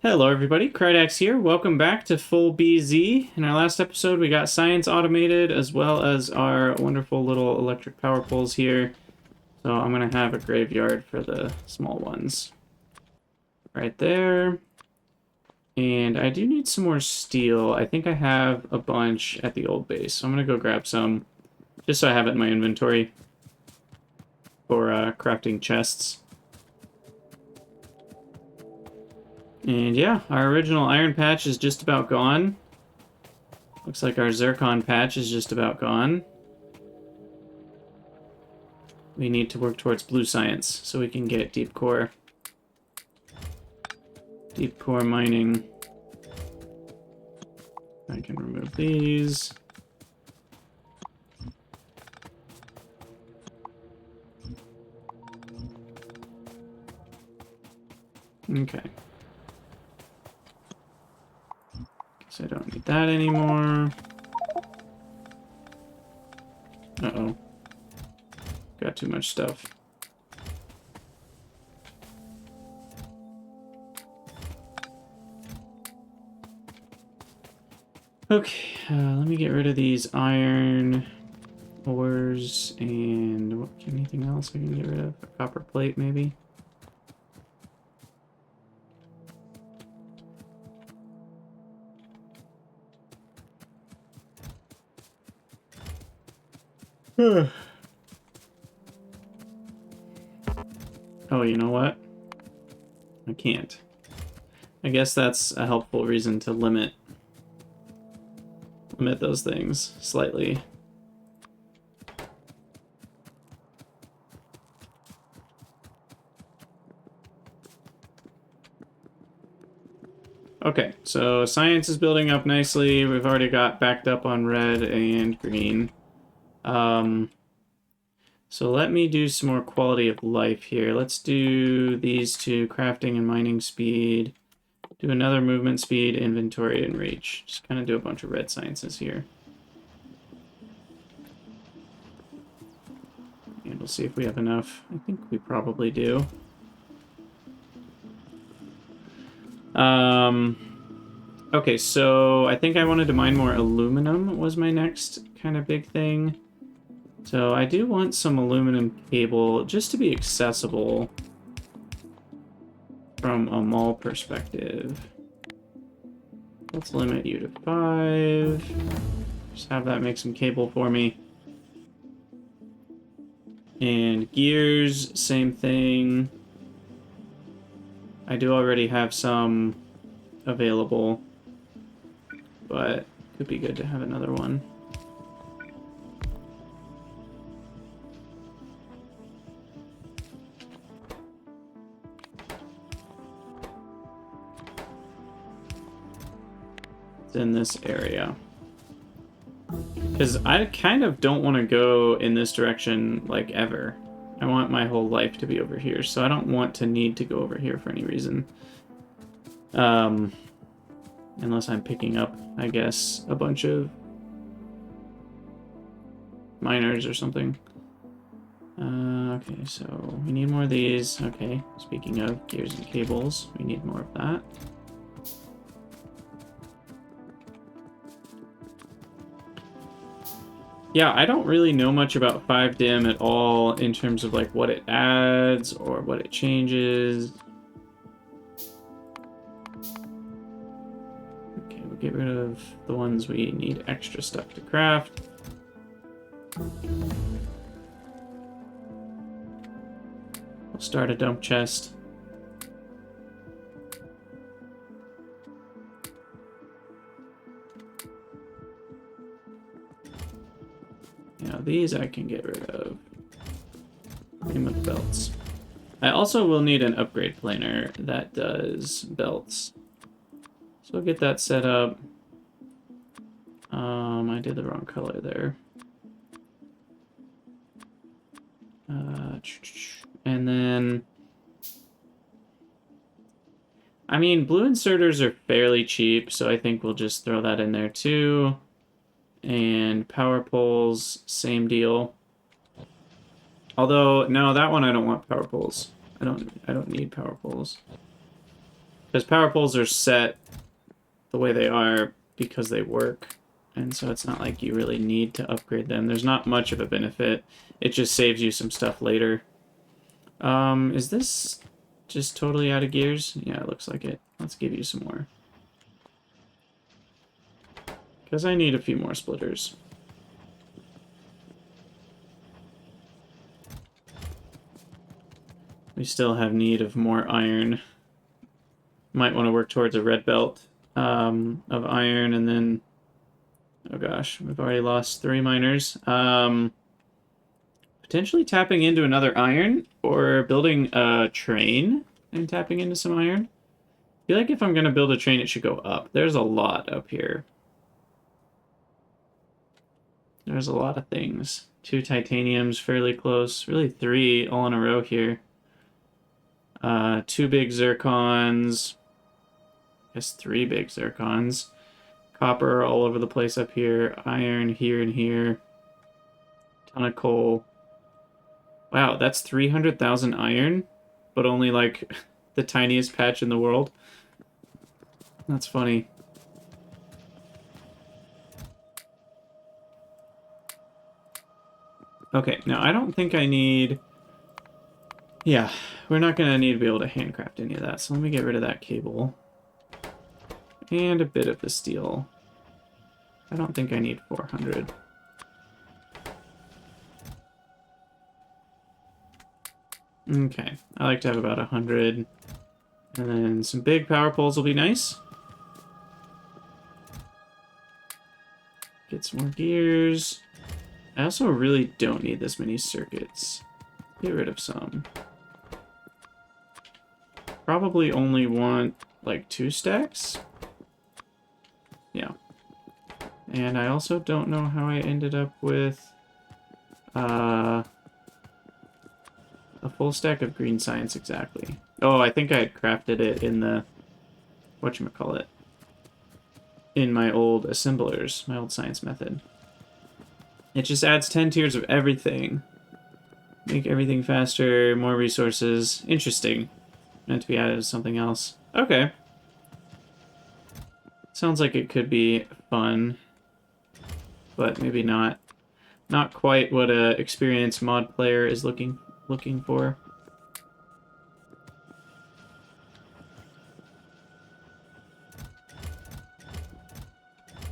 Hello everybody, Krydax here. Welcome back to Full BZ. In our last episode we got science automated as well as our wonderful little electric power poles here. So I'm going to have a graveyard for the small ones. Right there. And I do need some more steel. I think I have a bunch at the old base. So I'm going to go grab some just so I have it in my inventory for crafting chests. And yeah, our original iron patch is just about gone. Looks like our zircon patch is just about gone. We need to work towards blue science so we can get deep core. Deep core mining. I can remove these. Okay. Guess I don't need that anymore. Uh-oh. Got too much stuff. Okay, let me get rid of these iron ores and anything else I can get rid of? A copper plate, maybe? Oh, you know what? I can't. I guess that's a helpful reason to limit those things slightly. Okay, so science is building up nicely. We've already got backed up on red and green. So let me do some more quality of life here. Let's do these two, crafting and mining speed. Do another movement speed, inventory, and reach. Just kind of do a bunch of red sciences here. And we'll see if we have enough. I think we probably do. Okay, so I think I wanted to mine more aluminum was my next kind of big thing. So I do want some aluminum cable just to be accessible from a mall perspective. Let's limit you to 5. Just have that make some cable for me. And gears, same thing. I do already have some available, but could be good to have another one. It's in this area. Because I kind of don't want to go in this direction, like, ever. I want my whole life to be over here, so I don't want to need to go over here for any reason. Unless I'm picking up, I guess, a bunch of miners or something. Okay, so we need more of these. Okay, speaking of gears and cables, we need more of that. Yeah, I don't really know much about 5dim at all in terms of like what it adds or what it changes. Okay, we'll get rid of the ones we need extra stuff to craft. We'll start a dump chest. Now these I can get rid of. Same with belts. I also will need an upgrade planer that does belts. So we'll get that set up. I did the wrong color there. And then... I mean, blue inserters are fairly cheap, so I think we'll just throw that in there too. And power poles, same deal. Although, no, that one I don't want power poles. I don't need power poles. Because power poles are set the way they are because they work. And so it's not like you really need to upgrade them. There's not much of a benefit. It just saves you some stuff later. Is this just totally out of gears? Yeah, it looks like it. Let's give you some more. Because I need a few more splitters. We still have need of more iron. Might want to work towards a red belt of iron, and then... Oh gosh, we've already lost 3 miners. Potentially tapping into another iron, or building a train and tapping into some iron. I feel like if I'm going to build a train, it should go up. There's a lot up here. There's a lot of things. 2 titaniums, fairly close. Really 3 all in a row here. 2 big zircons. I guess 3 big zircons. Copper all over the place up here. Iron here and here. Ton of coal. Wow, that's 300,000 iron, but only like the tiniest patch in the world. That's funny. Okay, now I don't think I need... Yeah, we're not going to need to be able to handcraft any of that, so let me get rid of that cable. And a bit of the steel. I don't think I need 400. Okay, I like to have about 100. And then some big power poles will be nice. Get some more gears. I also really don't need this many circuits. Get rid of some. Probably only want like 2 stacks. Yeah. And I also don't know how I ended up with a full stack of green science exactly. Oh, I think I had crafted it in the whatchamacallit. In my old assemblers, my old science method. It just adds 10 tiers of everything. Make everything faster, more resources. Interesting. Meant to be added to something else. Okay. Sounds like it could be fun. But maybe not. Not quite what a experienced mod player is looking for.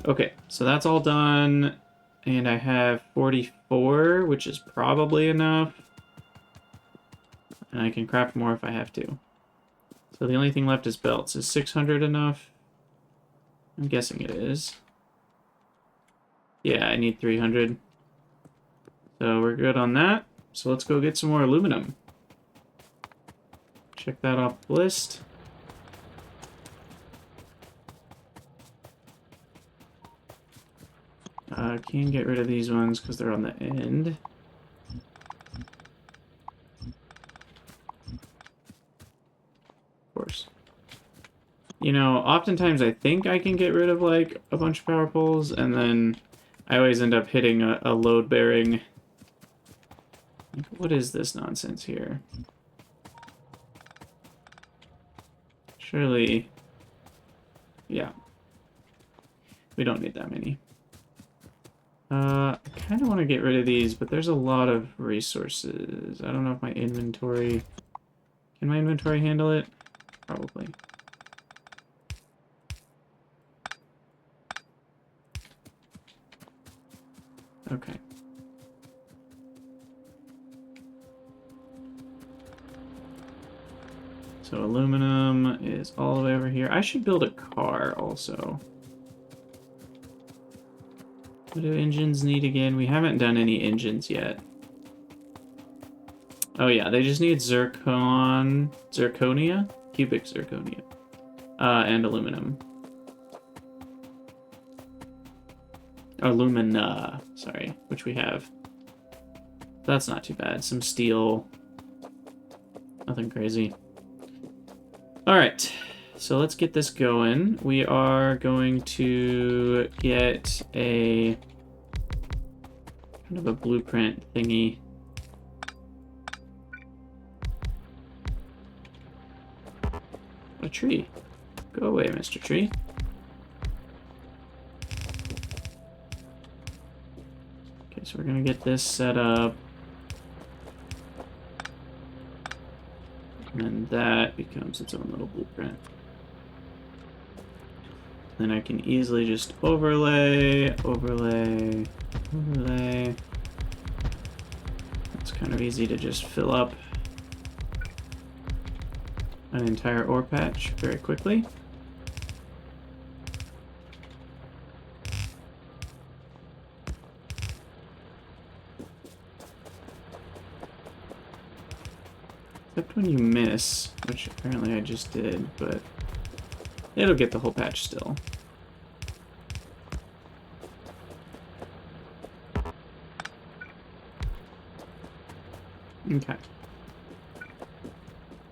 Okay, so that's all done. And I have 44, which is probably enough. And I can craft more if I have to. So the only thing left is belts. Is 600 enough? I'm guessing it is. Yeah, I need 300. So we're good on that. So let's go get some more aluminum. Check that off the list. Can get rid of these ones because they're on the end. Of course. You know, oftentimes I think I can get rid of like a bunch of power poles, and then I always end up hitting a load-bearing... What is this nonsense here? Surely... Yeah. We don't need that many. I kind of want to get rid of these, but there's a lot of resources. I don't know if my inventory... Can my inventory handle it? Probably. Okay. So aluminum is all the way over here. I should build a car also. What do engines need again? We haven't done any engines yet. Oh yeah, they just need zirconia? Cubic zirconia. And aluminum. Alumina, sorry, which we have. That's not too bad. Some steel. Nothing crazy. Alright, so let's get this going. We are going to get a kind of a blueprint thingy. A tree. Go away, Mr. Tree. Okay, so we're gonna get this set up. And then that becomes its own little blueprint. Then I can easily just overlay, overlay, overlay. It's kind of easy to just fill up an entire ore patch very quickly. Except when you miss, which apparently I just did, but it'll get the whole patch still. Okay.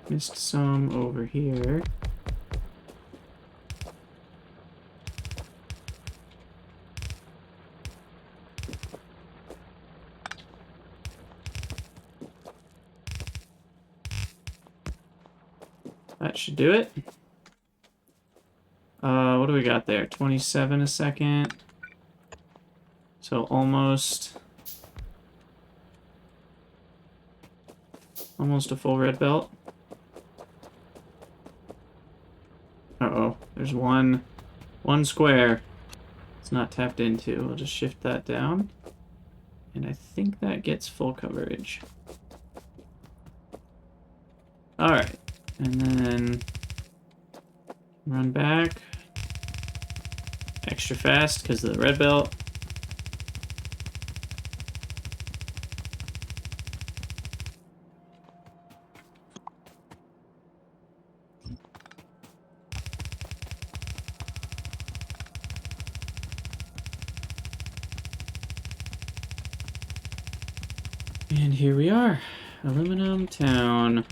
Missed some over here. That should do it. What do we got there? 27 a second. So almost a full red belt. Uh-oh, there's one square it's not tapped into. We'll just shift that down. And I think that gets full coverage. Alright, and then run back. Extra fast because of the red belt. And here we are, Aluminum Town.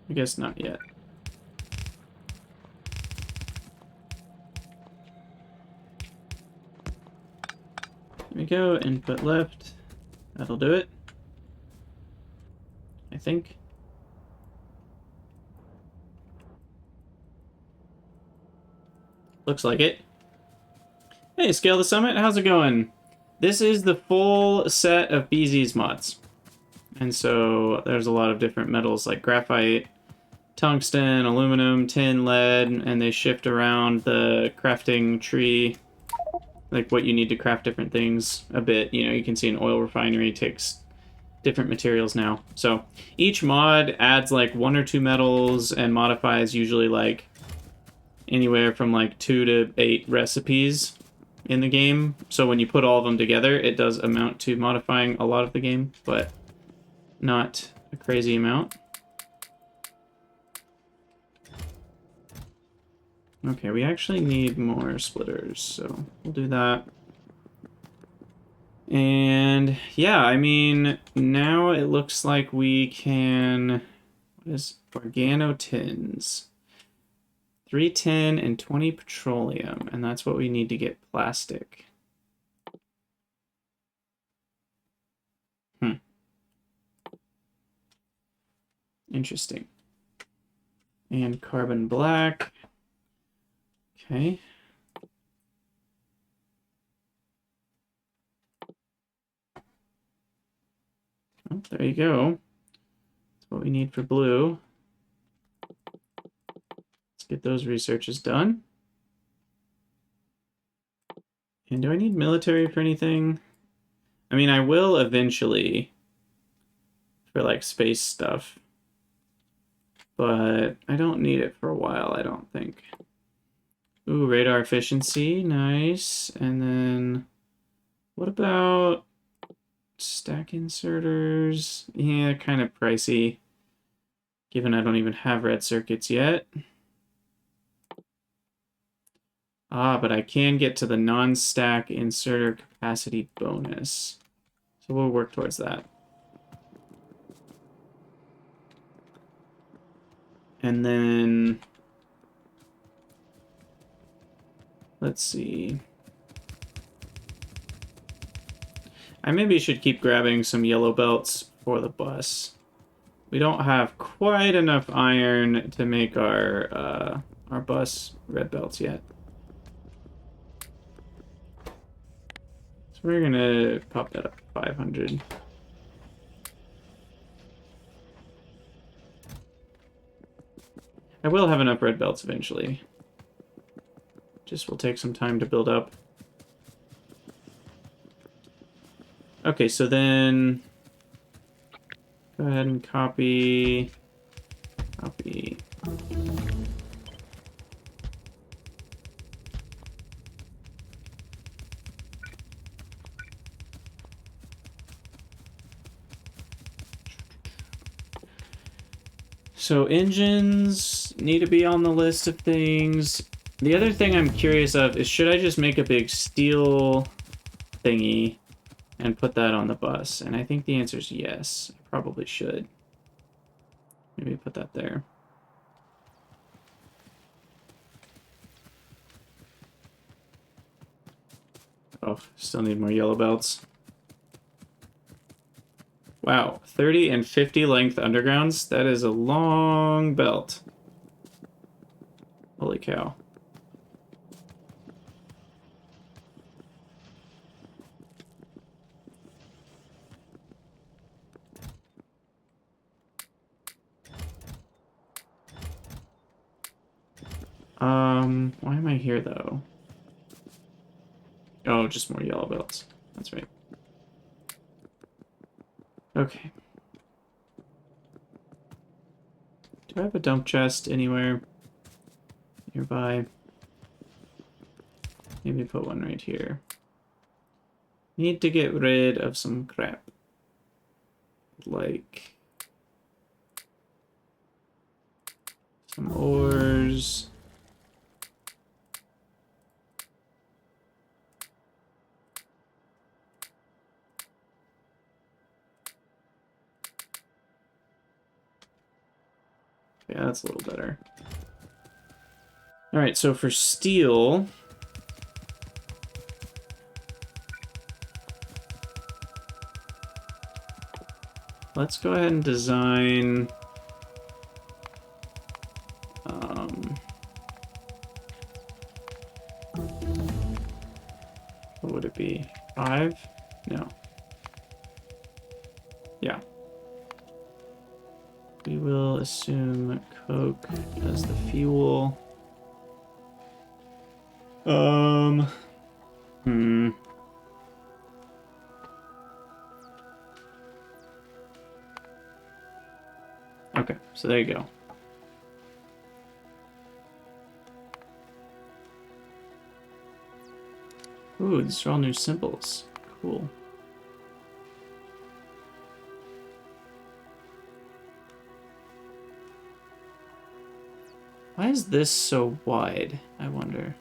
I guess not yet. There we go, input left. That'll do it. I think. Looks like it. Hey, Scale the Summit, how's it going? This is the full set of BZ's mods. And so there's a lot of different metals like graphite, tungsten, aluminum, tin, lead, and they shift around the crafting tree, like what you need to craft different things a bit. You know, you can see an oil refinery takes different materials now. So each mod adds like 1 or 2 metals and modifies usually like anywhere from like 2 to 8 recipes in the game. So when you put all of them together, it does amount to modifying a lot of the game, but not a crazy amount. Okay, we actually need more splitters, so we'll do that. And yeah, I mean, now it looks like we can... What is organo tins? 3 tin and 20 petroleum, and that's what we need to get plastic. Interesting. And carbon black. Okay. Oh, there you go. That's what we need for blue. Let's get those researches done. And do I need military for anything? I mean, I will eventually for like space stuff, but I don't need it for a while, I don't think. Ooh, radar efficiency, nice. And then what about stack inserters? Yeah, kind of pricey, given I don't even have red circuits yet. Ah, but I can get to the non-stack inserter capacity bonus. So we'll work towards that. And then Let's see. I maybe should keep grabbing some yellow belts for the bus. We don't have quite enough iron to make our bus red belts yet. So we're gonna pop that up to 500. I will have enough red belts eventually. Just will take some time to build up. Okay, so then go ahead and copy. So engines need to be on the list of things. The other thing I'm curious of is, should I just make a big steel thingy and put that on the bus? And I think the answer is yes. I probably should. Maybe put that there. Oh, still need more yellow belts. Wow, 30 and 50 length undergrounds? That is a long belt. Holy cow. Why am I here though? Oh, just more yellow belts. That's right. Okay. Do I have a dump chest anywhere nearby? Maybe put one right here. Need to get rid of some crap. Like some ores. Yeah, that's a little better. All right, so for steel, let's go ahead and design what would it be? 5? No. Yeah. We will assume coke as the fuel. Okay, so there you go. Ooh, these are all new symbols. Cool. Why is this so wide, I wonder?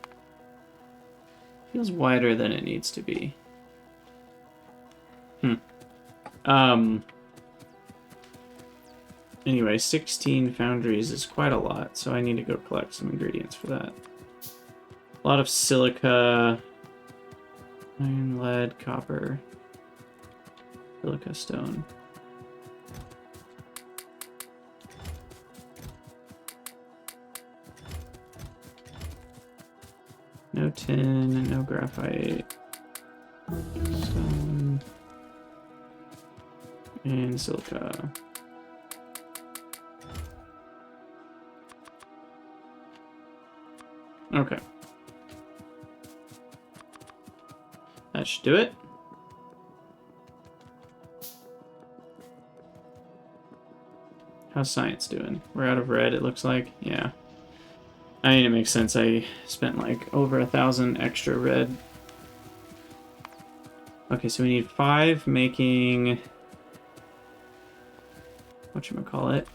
Feels wider than it needs to be. Anyway, 16 foundries is quite a lot, so I need to go collect some ingredients for that. A lot of silica, iron, lead, copper, silica stone. No tin, no graphite, stone, and silica. Okay. That should do it. How's science doing? We're out of red, it looks like. Yeah. I mean, it makes sense. I spent like over 1,000 extra red. Okay, so we need 5 making... whatchamacallit?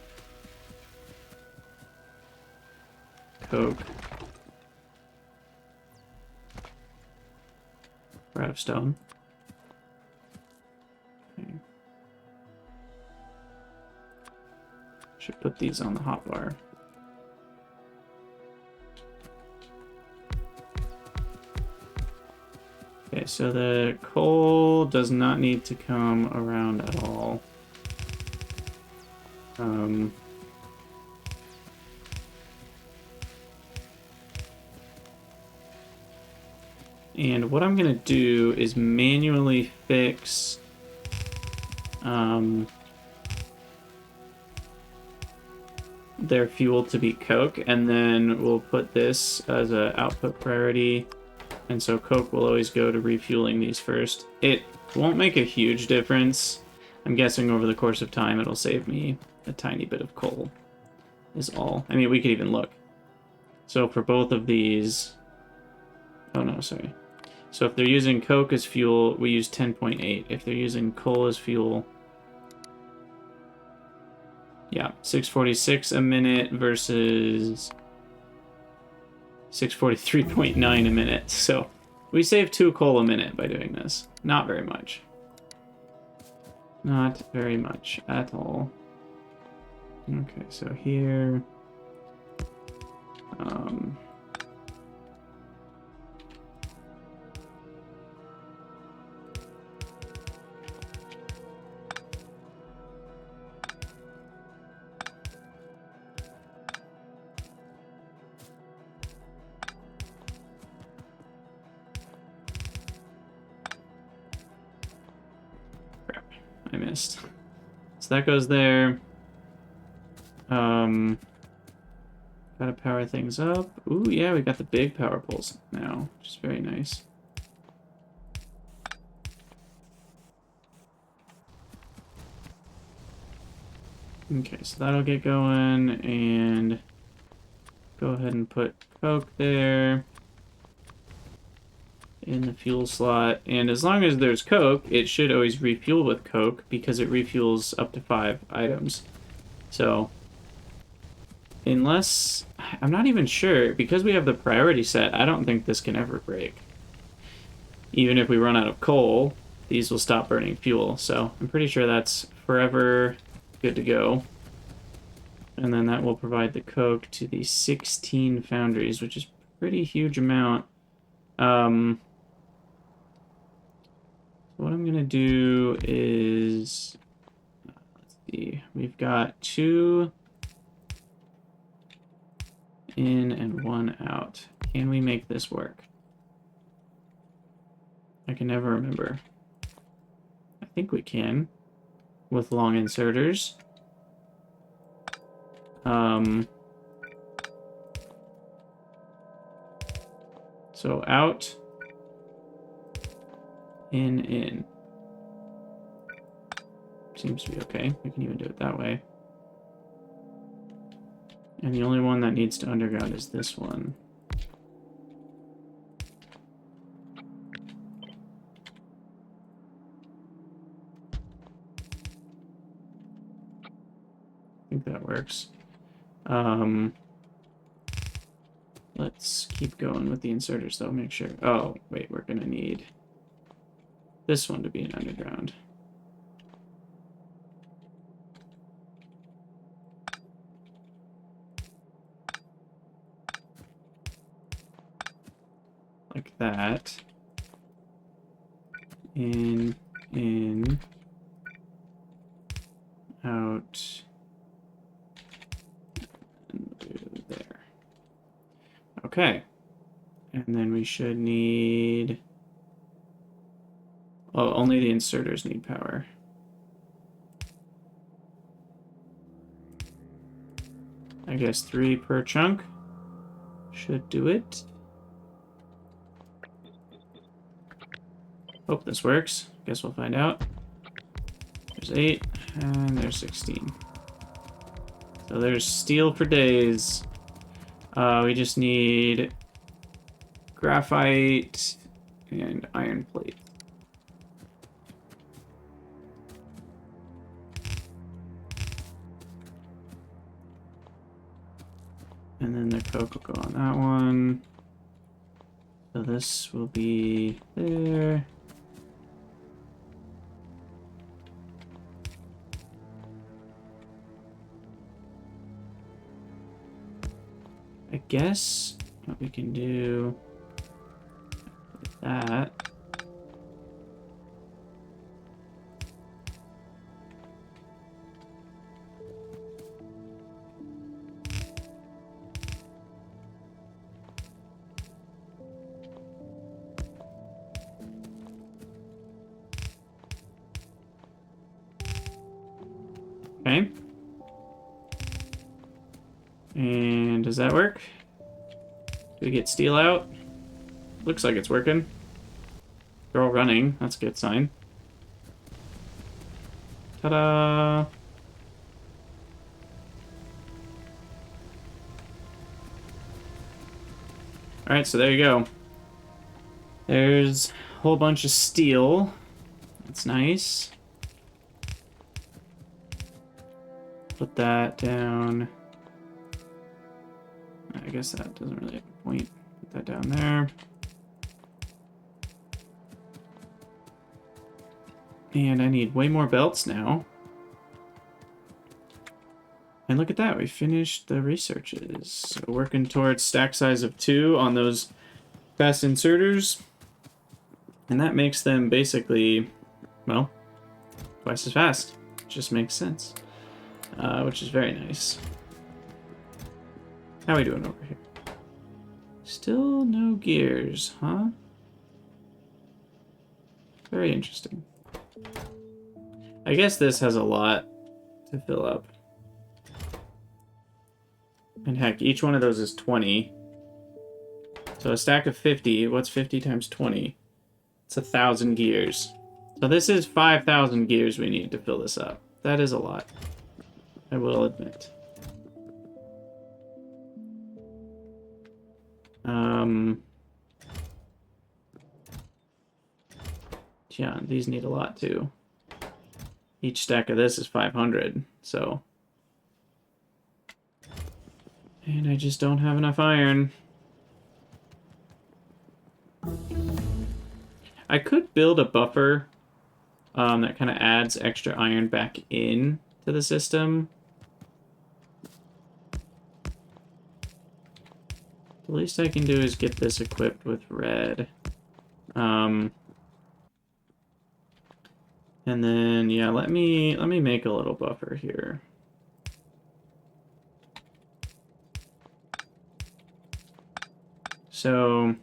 Coke. We're out of stone. Okay. Should put these on the hotbar. Okay, so the coal does not need to come around at all. And what I'm going to do is manually fix their fuel to be coke, and then we'll put this as an output priority. And so coke will always go to refueling these first. It won't make a huge difference. I'm guessing over the course of time it'll save me a tiny bit of coal, is all. I mean, we could even look. So for both of these... Oh no, sorry. So if they're using coke as fuel, we use 10.8. If they're using coal as fuel... Yeah, 646 a minute versus 643.9 a minute. So we save 2 coal a minute by doing this. Not very much. Not very much at all. Okay, so here... Crap, I missed. So that goes there. Gotta power things up. Ooh, yeah, we got the big power poles now, which is very nice. Okay, so that'll get going, and go ahead and put coke there in the fuel slot. And as long as there's coke, it should always refuel with coke because it refuels up to 5 items. So, unless... I'm not even sure. Because we have the priority set, I don't think this can ever break. Even if we run out of coal, these will stop burning fuel. So, I'm pretty sure that's forever good to go. And then that will provide the coke to the 16 foundries, which is a pretty huge amount. What I'm going to do is... Let's see. We've got 2 in and 1 out. Can we make this work? I can never remember. I think we can. With long inserters. So out, in. Seems to be okay. We can even do it that way. And the only one that needs to underground is this one. I think that works. Let's keep going with the inserters though, make sure. Oh, wait, we're gonna need this one to be an underground. Like that. In, out, and there. Okay. And then we should need... Oh, only the inserters need power. I guess 3 per chunk should do it. Hope this works. Guess we'll find out. There's 8, and there's 16. So there's steel for days. We just need graphite and iron plate. And then the coke will go on that one. So this will be there. I guess what we can do with that Okay. And does that work? Do we get steel out? Looks like it's working. They're all running. That's a good sign. Ta-da! Alright, so there you go. There's a whole bunch of steel. That's nice. Put that down. I guess that doesn't really have a point. Put that down there. And I need way more belts now. And look at that, we finished the researches. So working towards stack size of 2 on those fast inserters. And that makes them basically, well, twice as fast. Just makes sense. Which is very nice. How are we doing over here? Still no gears, huh? Very interesting. I guess this has a lot to fill up. And heck, each one of those is 20. So a stack of 50, what's 50 times 20? It's 1,000 gears. So this is 5,000 gears we need to fill this up. That is a lot, I will admit. Yeah, these need a lot too. Each stack of this is 500, so. And I just don't have enough iron. I could build a buffer that kind of adds extra iron back in to the system. The least I can do is get this equipped with red. And then, yeah, let me make a little buffer here. So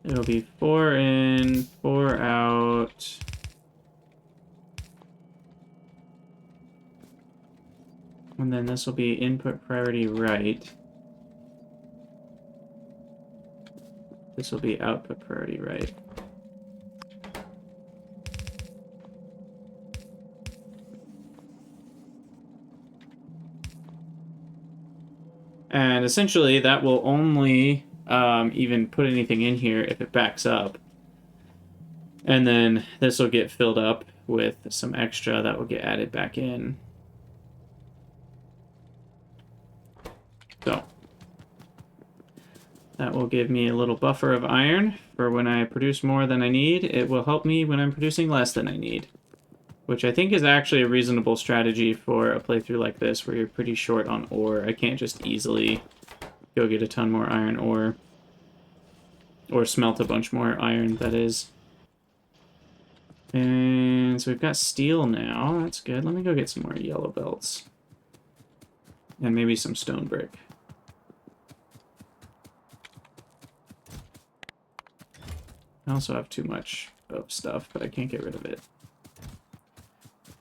it'll be 4 in, 4 out. And then this will be input priority right. This will be output priority right. And essentially, that will only even put anything in here if it backs up. And then this will get filled up with some extra that will get added back in. So that will give me a little buffer of iron for when I produce more than I need. It will help me when I'm producing less than I need, which I think is actually a reasonable strategy for a playthrough like this where you're pretty short on ore. I can't just easily go get a ton more iron ore. Or smelt a bunch more iron, that is. And so we've got steel now. That's good. Let me go get some more yellow belts. And maybe some stone brick. I also have too much of stuff, but I can't get rid of it.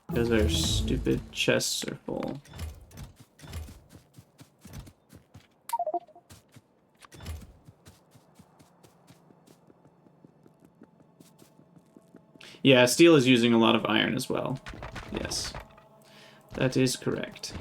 Because our stupid chests are full. Yeah, steel is using a lot of iron as well. Yes. That is correct.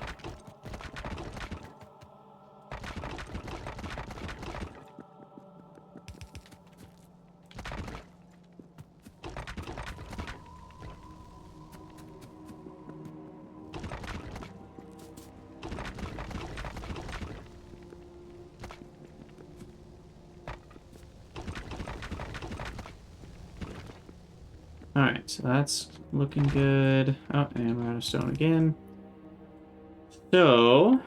Alright, so that's looking good. Oh, and we're out of stone again. So,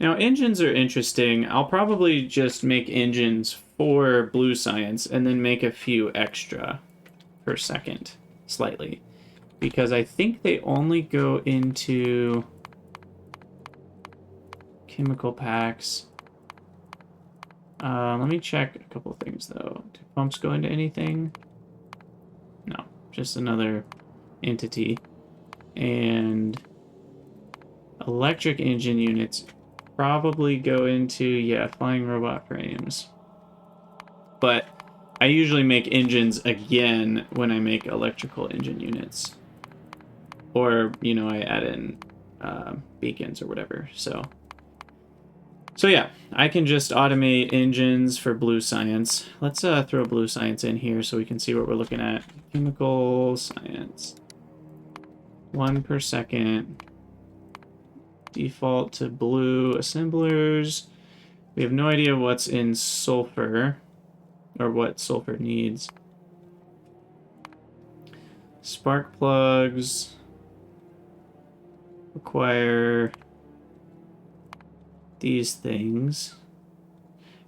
now engines are interesting. I'll probably just make engines for blue science and then make a few extra per second, slightly. Because I think they only go into chemical packs. Let me check a couple things though. Do pumps go into anything? No. just another entity. And electric engine units probably go into, yeah, flying robot frames. But I usually make engines again when I make electrical engine units. Or, you know, I add in beacons or whatever, so yeah, I can just automate engines for blue science. Let's throw blue science in here so we can see what we're looking at. Chemical science. 1 per second. Default to blue assemblers. We have no idea what's in sulfur, or what sulfur needs. Spark plugs require these things.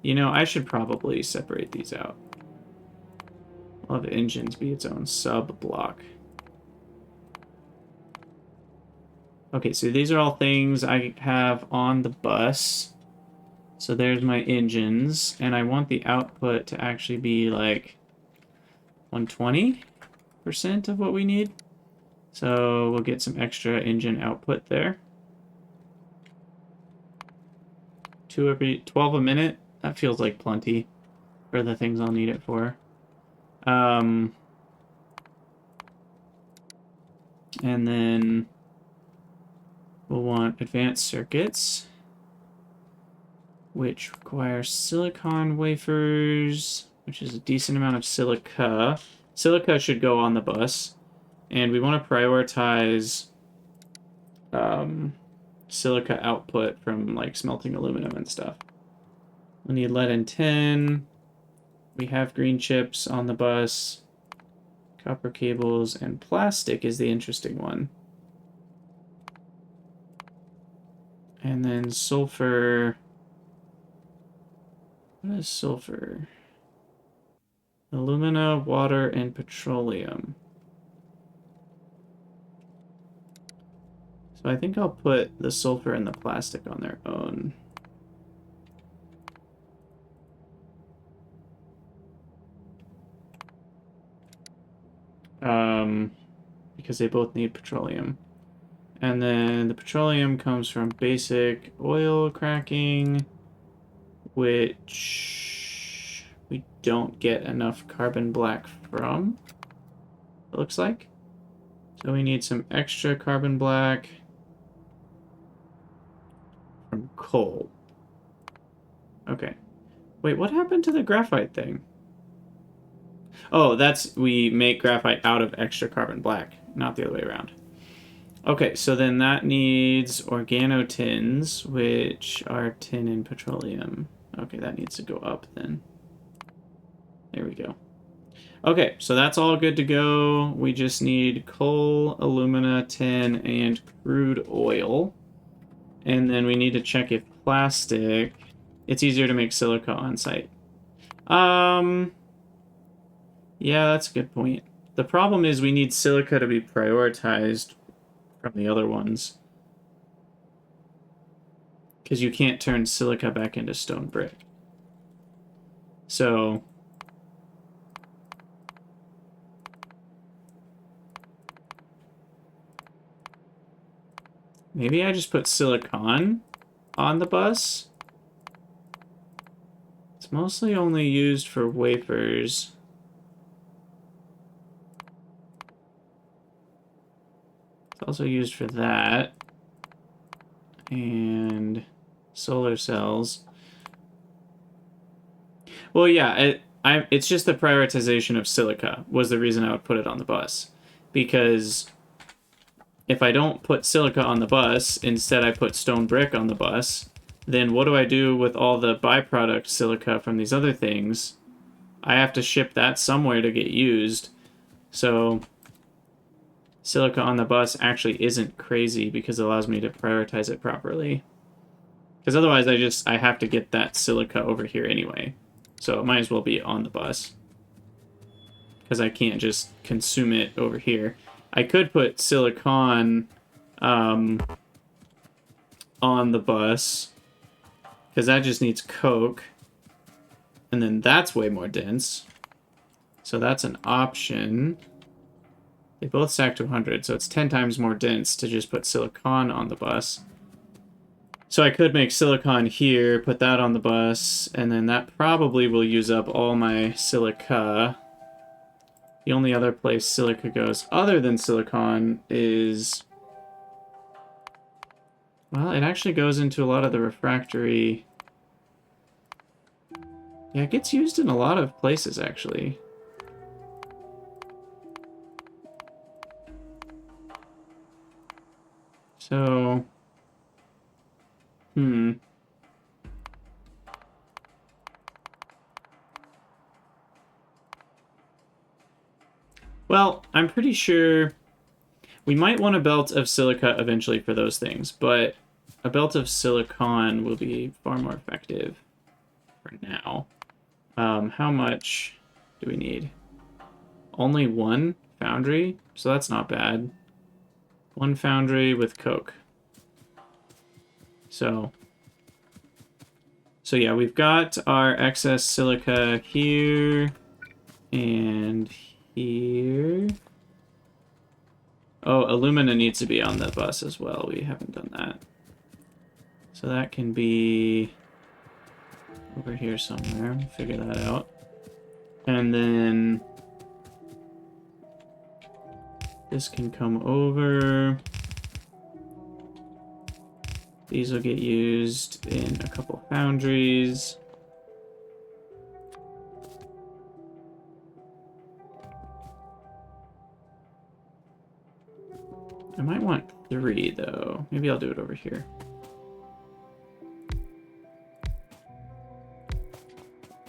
You know, I should probably separate these out. I'll have engines be its own sub-block. Okay, so these are all things I have on the bus. So there's my engines, and I want the output to actually be like 120% of what we need. So we'll get some extra engine output there. 12 a minute. That feels like plenty for the things I'll need it for. And then we'll want advanced circuits, which require silicon wafers, which is a decent amount of silica. Silica should go on the bus, and we want to prioritize silica output from like smelting aluminum and stuff. We need lead and tin. We have green chips on the bus. Copper cables and plastic is the interesting one. And then sulfur. What is sulfur? Alumina, water, and petroleum. So I think I'll put the sulfur and the plastic on their own. Because they both need petroleum. And then the petroleum comes from basic oil cracking, which we don't get enough carbon black from, it looks like. So we need some extra carbon black from coal. Okay. Wait, what happened to the graphite thing? Oh, that's, we make graphite out of extra carbon black, not the other way around. Okay, so then that needs organotins, which are tin and petroleum. Okay, that needs to go up then. There we go. Okay, so that's all good to go. We just need coal, alumina, tin, and crude oil. And then we need to check if plastic... It's easier to make silica on site. Yeah, that's a good point. The problem is we need silica to be prioritized from the other ones. Because you can't turn silica back into stone brick. So... maybe I just put silicon on the bus. It's mostly only used for wafers. It's also used for that. And solar cells. Well, yeah, it's just the prioritization of silica was the reason I would put it on the bus. Because if I don't put silica on the bus, instead I put stone brick on the bus, then what do I do with all the byproduct silica from these other things? I have to ship that somewhere to get used. So silica on the bus actually isn't crazy because it allows me to prioritize it properly. Because otherwise I have to get that silica over here anyway. So it might as well be on the bus. Because I can't just consume it over here. I could put silicon on the bus, because that just needs coke, and then that's way more dense. So that's an option. They both stack to 100, so it's 10 times more dense to just put silicon on the bus. So I could make silicon here, put that on the bus, and then that probably will use up all my silica. The only other place silica goes other than silicon is... Well, it actually goes into a lot of the refractory... Yeah, it gets used in a lot of places, actually. So... Well, I'm pretty sure we might want a belt of silica eventually for those things, but a belt of silicon will be far more effective for now. How much do we need? Only one foundry, so that's not bad. One foundry with coke. So yeah, we've got our excess silica here and here. Oh, alumina needs to be on the bus as well. We haven't done that. So that can be over here somewhere. We'll figure that out. And then this can come over. These will get used in a couple foundries. I might want 3, though. Maybe I'll do it over here.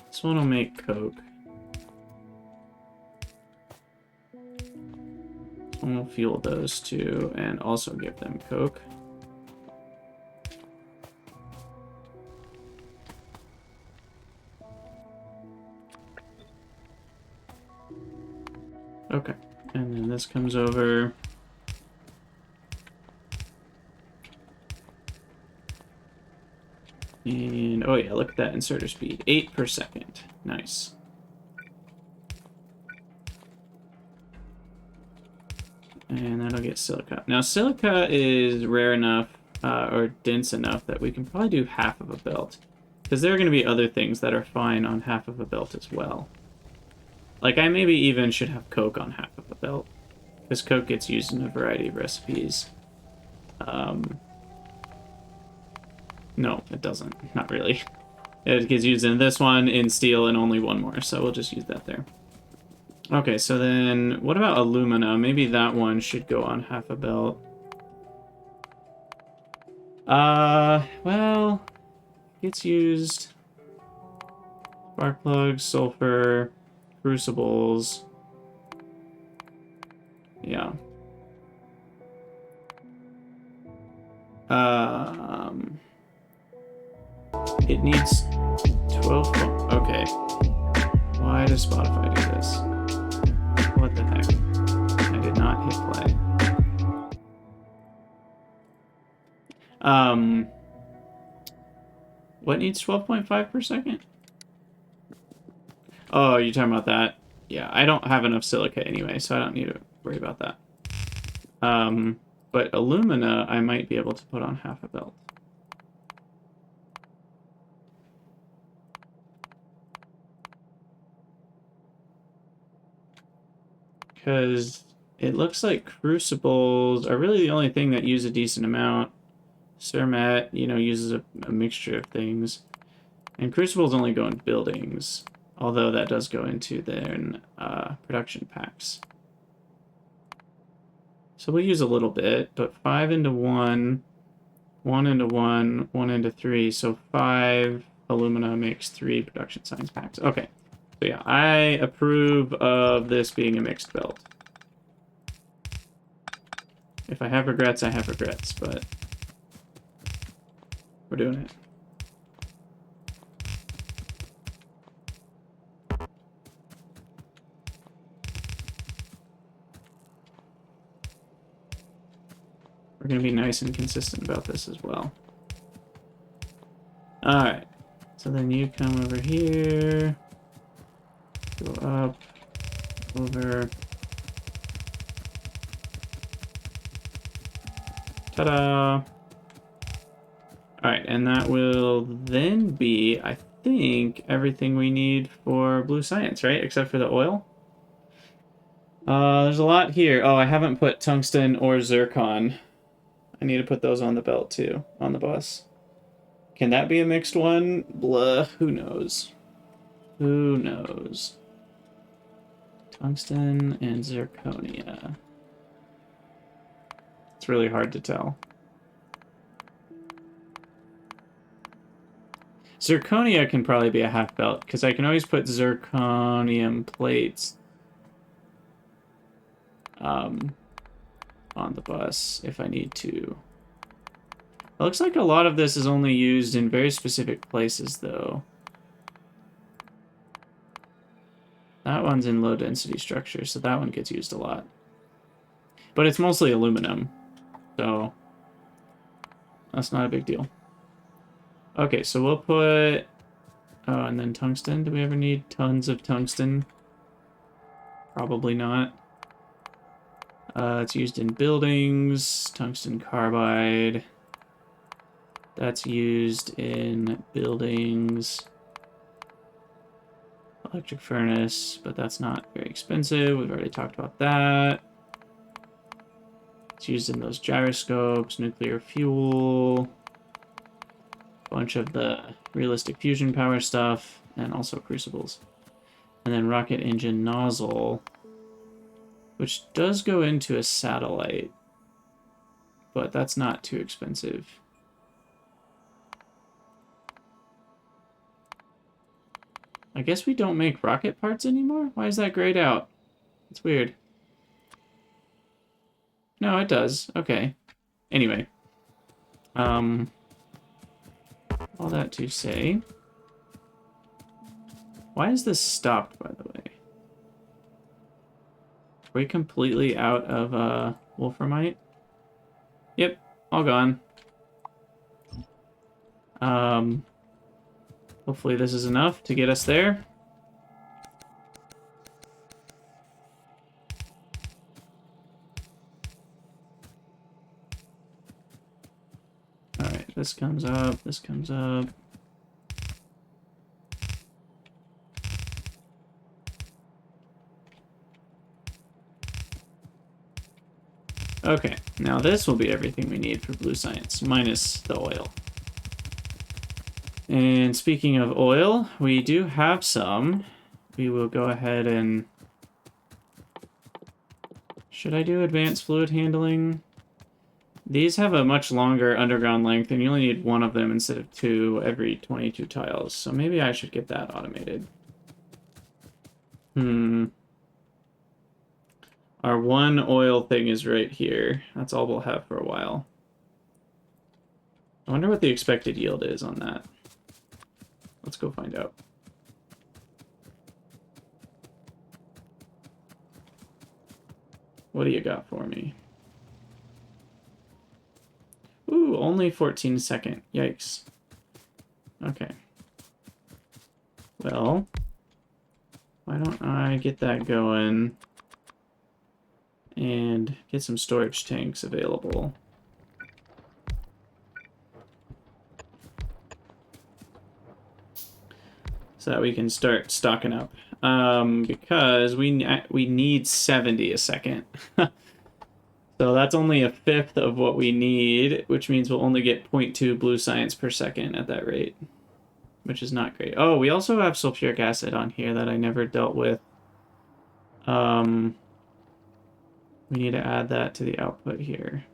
This one will make coke. This one will fuel those two and also give them coke. Okay, and then this comes over. And, oh yeah, look at that inserter speed. 8 per second. Nice. And that'll get silica. Now, silica is rare enough, or dense enough, that we can probably do half of a belt. Because there are going to be other things that are fine on half of a belt as well. Like, I maybe even should have coke on half of a belt. Because coke gets used in a variety of recipes. No, it doesn't. Not really. It gets used in this one, in steel, and only one more. So we'll just use that there. Okay, so then what about alumina? Maybe that one should go on half a belt. Well, gets used. Spark plugs, sulfur, crucibles. Yeah. It needs 12. Okay. Why does Spotify do this? What the heck? I did not hit play. What needs 12.5 per second? Oh, you're talking about that? Yeah, I don't have enough silica anyway, so I don't need to worry about that. But alumina, I might be able to put on half a belt. Because it looks like crucibles are really the only thing that use a decent amount. Cermet, you know, uses a mixture of things. And crucibles only go in buildings, although that does go into their production packs. So we'll use a little bit, but 5 into 1, 1 into 1, 1 into 3, so 5 alumina makes 3 production science packs. Okay. So yeah, I approve of this being a mixed belt. If I have regrets, I have regrets, but we're doing it. We're going to be nice and consistent about this as well. Alright, so then you come over here. Go up, over. Ta-da! Alright, and that will then be, I think, everything we need for blue science, right? Except for the oil. There's a lot here. Oh, I haven't put tungsten or zircon. I need to put those on the belt too, on the bus. Can that be a mixed one? Blah, who knows? Who knows? Tungsten and zirconia. It's really hard to tell. Zirconia can probably be a half belt, because I can always put zirconium plates on the bus if I need to. It looks like a lot of this is only used in very specific places, though. That one's in low density structure, so that one gets used a lot. But it's mostly aluminum, so that's not a big deal. Okay, so we'll put... Oh, and then tungsten. Do we ever need tons of tungsten? Probably not. It's used in buildings. Tungsten carbide. That's used in buildings. Electric furnace, but that's not very expensive. We've already talked about that. It's used in those gyroscopes, nuclear fuel, bunch of the realistic fusion power stuff, and also crucibles. And then rocket engine nozzle, which does go into a satellite, but that's not too expensive. I guess we don't make rocket parts anymore? Why is that grayed out? It's weird. No, it does. Okay. Anyway. All that to say... Why is this stopped, by the way? Are we completely out of wolframite? Yep, all gone. Hopefully this is enough to get us there. Alright, this comes up, this comes up. Okay, now this will be everything we need for blue science, minus the oil. And speaking of oil, we do have some. We will go ahead and... Should I do advanced fluid handling? These have a much longer underground length, and you only need one of them instead of two every 22 tiles. So maybe I should get that automated. Our one oil thing is right here. That's all we'll have for a while. I wonder what the expected yield is on that. Let's go find out. What do you got for me? Ooh, only 14 second. Yikes. Okay. Well, why don't I get that going and get some storage tanks available. So that we can start stocking up. Because we need 70 a second. So that's only a fifth of what we need, which means we'll only get 0.2 blue science per second at that rate, which is not great. Oh, we also have sulfuric acid on here that I never dealt with. We need to add that to the output here.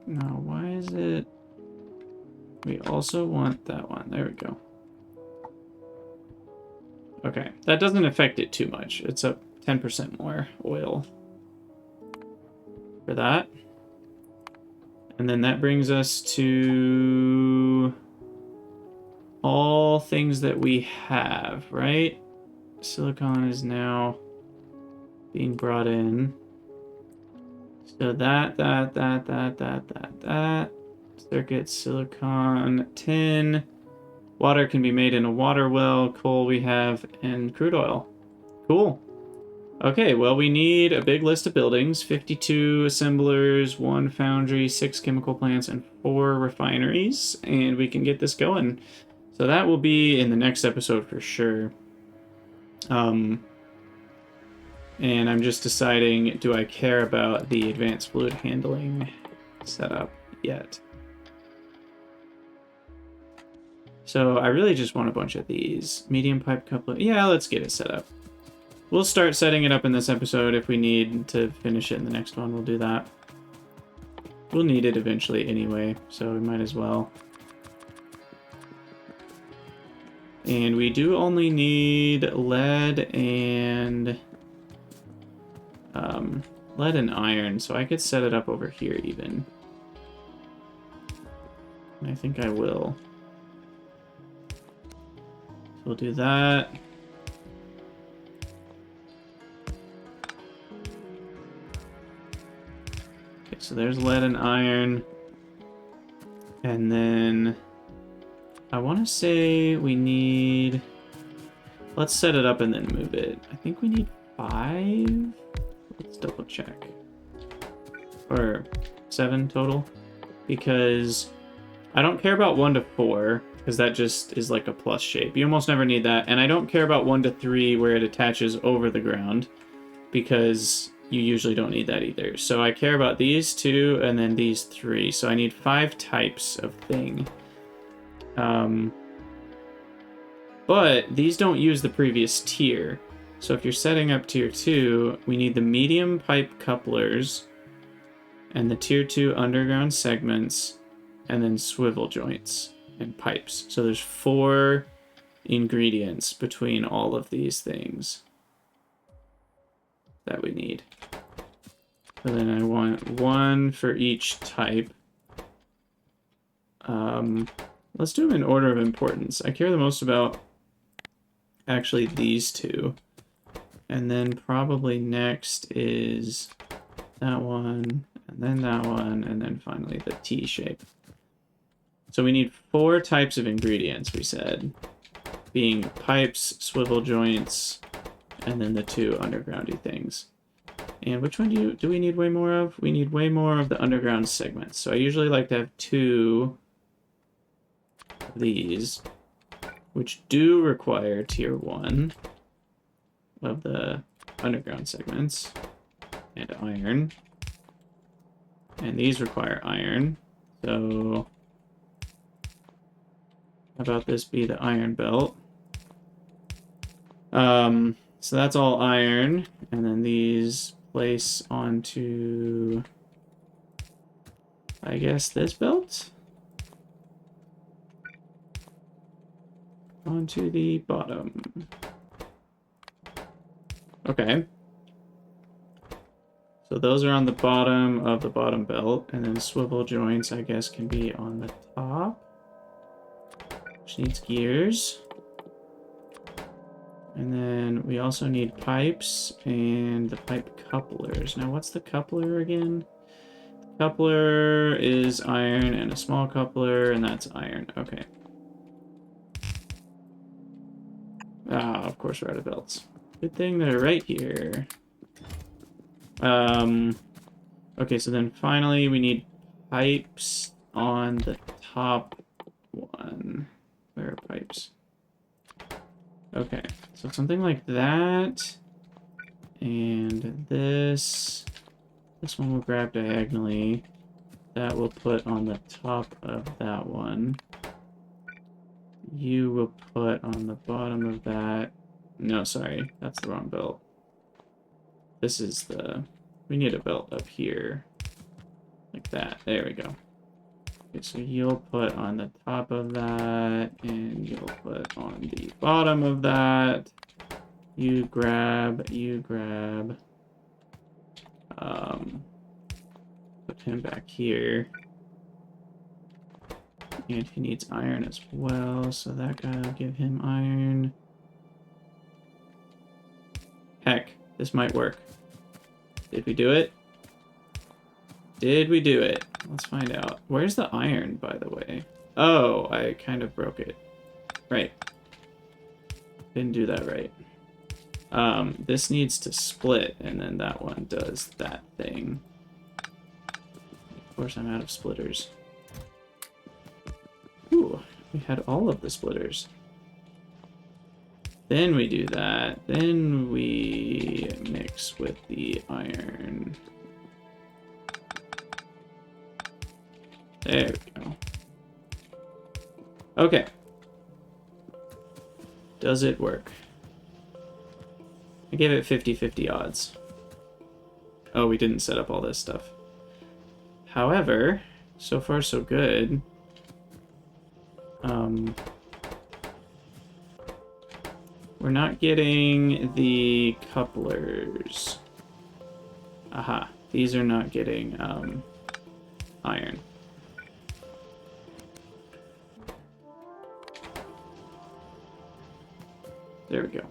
Now, why is it... We also want that one. There we go. Okay, that doesn't affect it too much. It's up 10% more oil for that. And then that brings us to all things that we have, right? Silicon is now being brought in. So that. Circuit, silicon, tin. Water can be made in a water well. Coal we have, and crude oil. Cool. Okay, well, we need a big list of buildings. 52 assemblers, 1 foundry, 6 chemical plants, and 4 refineries. And we can get this going. So that will be in the next episode for sure. And I'm just deciding, do I care about the advanced fluid handling setup yet? So I really just want a bunch of these. Medium pipe coupler. Yeah, let's get it set up. We'll start setting it up in this episode. If we need to finish it in the next one, we'll do that. We'll need it eventually anyway, so we might as well. And we do only need lead and iron, so I could set it up over here even. And I think I will. So we'll do that. Okay, so there's lead and iron. And then I want to say we need... Let's set it up and then move it. I think we need 5? Let's double check. Or 7 total. Because I don't care about 1 to 4, because that just is like a plus shape. You almost never need that. And I don't care about 1 to 3 where it attaches over the ground, because you usually don't need that either. So I care about these 2 and then these 3. So I need 5 types of thing. But these don't use the previous tier. So if you're setting up tier 2, we need the medium pipe couplers and the tier 2 underground segments and then swivel joints and pipes. So there's 4 ingredients between all of these things that we need. So then I want 1 for each type. Let's do them in order of importance. I care the most about actually these 2. And then probably next is that one, and then that one, and then finally the T shape. So we need 4 types of ingredients, we said, being pipes, swivel joints, and then the 2 undergroundy things. And which one do we need way more of? We need way more of the underground segments. So I usually like to have 2 of these, which do require tier 1 of the underground segments and iron. And these require iron. So how about this be the iron belt? So that's all iron, and then these place onto, I guess, this belt? Onto the bottom. Okay. So those are on the bottom of the bottom belt, and then swivel joints, I guess, can be on the top, which needs gears. And then we also need pipes and the pipe couplers. Now, what's the coupler again? The coupler is iron and a small coupler, and that's iron. Okay. Ah, of course we're out of belts. Good thing they're right here. Okay, so then finally we need pipes on the top one. Where are pipes? Okay, so something like that. And this one we'll grab diagonally. That we'll put on the top of that one. You will put on the bottom of that. No, sorry, that's the wrong belt. This is the... We need a belt up here. Like that. There we go. Okay, so you'll put on the top of that, and you'll put on the bottom of that. You grab. Put him back here. And he needs iron as well, so that guy will give him iron. Heck, this might work. Did we do it? Did we do it? Let's find out. Where's the iron, by the way? Oh, I kind of broke it. Right. Didn't do that right. This needs to split, and then that one does that thing. Of course, I'm out of splitters. Ooh, we had all of the splitters. Then we do that. Then we mix with the iron. There we go. Okay. Does it work? I gave it 50-50 odds. Oh, we didn't set up all this stuff. However, so far so good. We're not getting the couplers. Aha, these are not getting iron. There we go.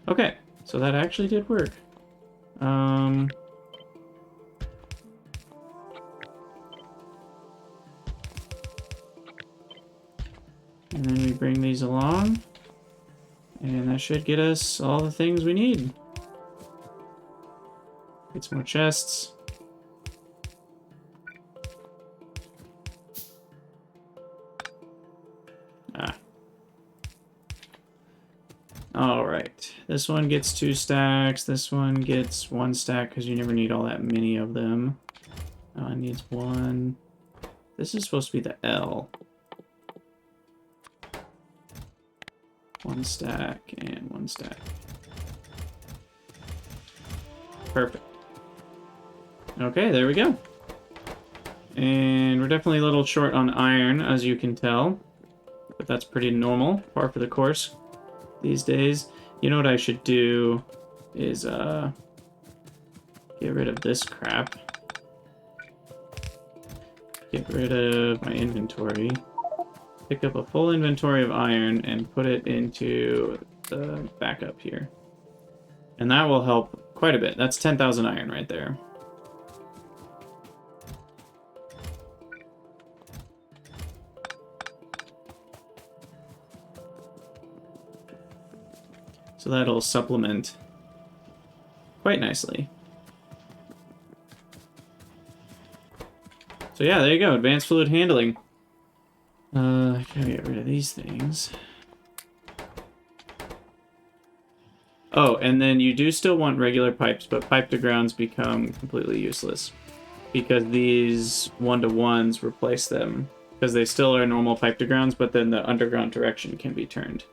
Okay, so that actually did work. And then we bring these along. And that should get us all the things we need. Get some more chests. Alright. This one gets 2 stacks. This one gets 1 stack because you never need all that many of them. It needs 1. This is supposed to be the L. 1 stack and 1 stack. Perfect. Okay, there we go. And we're definitely a little short on iron, as you can tell. But that's pretty normal, par for the course these days. You know what I should do is get rid of this crap. Get rid of my inventory. Pick up a full inventory of iron and put it into the backup here. And that will help quite a bit. That's 10,000 iron right there. So that'll supplement quite nicely. So yeah, there you go, advanced fluid handling. Gotta get rid of these things. Oh, and then you do still want regular pipes, but pipe to grounds become completely useless because these 1-to-1s replace them because they still are normal pipe to grounds, but then the underground direction can be turned.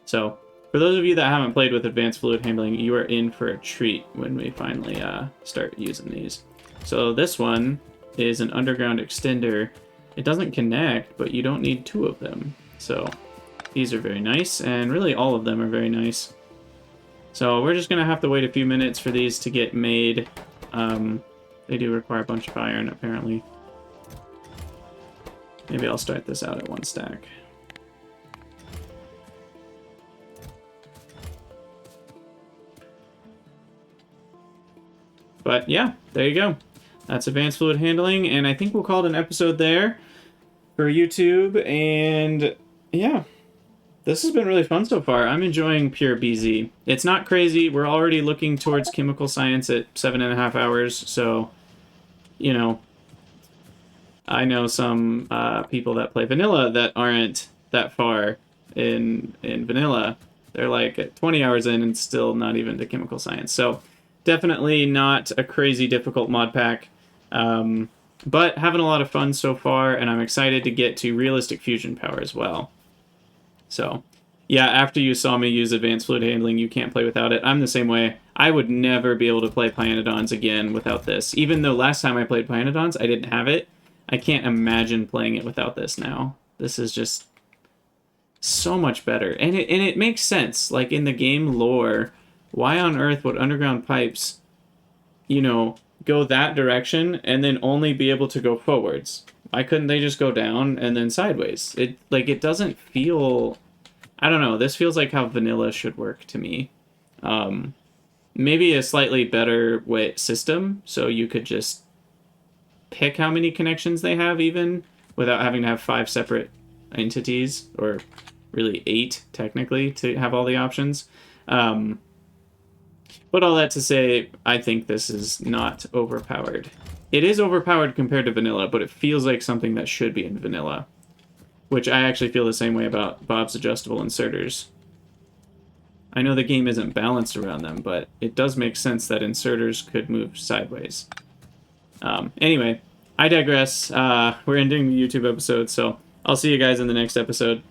So for those of you that haven't played with advanced fluid handling, you are in for a treat when we finally start using these. So this one is an underground extender. It doesn't connect, but you don't need 2 of them. So these are very nice, and really all of them are very nice. So we're just going to have to wait a few minutes for these to get made. They do require a bunch of iron, apparently. Maybe I'll start this out at 1 stack. But yeah, there you go. That's advanced fluid handling, and I think we'll call it an episode there for YouTube. And yeah, this has been really fun so far. I'm enjoying pure BZ. It's not crazy. We're already looking towards chemical science at 7.5 hours. So, you know, I know some people that play vanilla that aren't that far in vanilla. They're like at 20 hours in and still not even to chemical science. So definitely not a crazy difficult mod pack. But having a lot of fun so far, and I'm excited to get to realistic fusion power as well. So, yeah, after you saw me use advanced fluid handling, you can't play without it. I'm the same way. I would never be able to play Pyanodons again without this. Even though last time I played Pyanodons, I didn't have it. I can't imagine playing it without this now. This is just so much better. And it makes sense. Like, in the game lore, why on earth would underground pipes, you know, go that direction and then only be able to go forwards? Why couldn't they just go down and then sideways? It doesn't feel... I don't know. This feels like how vanilla should work to me. Maybe a slightly better system, so you could just pick how many connections they have even without having to have 5 separate entities, or really 8 technically to have all the options. But all that to say, I think this is not overpowered. It is overpowered compared to vanilla, but it feels like something that should be in vanilla. Which I actually feel the same way about Bob's adjustable inserters. I know the game isn't balanced around them, but it does make sense that inserters could move sideways. Anyway, I digress. We're ending the YouTube episode, so I'll see you guys in the next episode.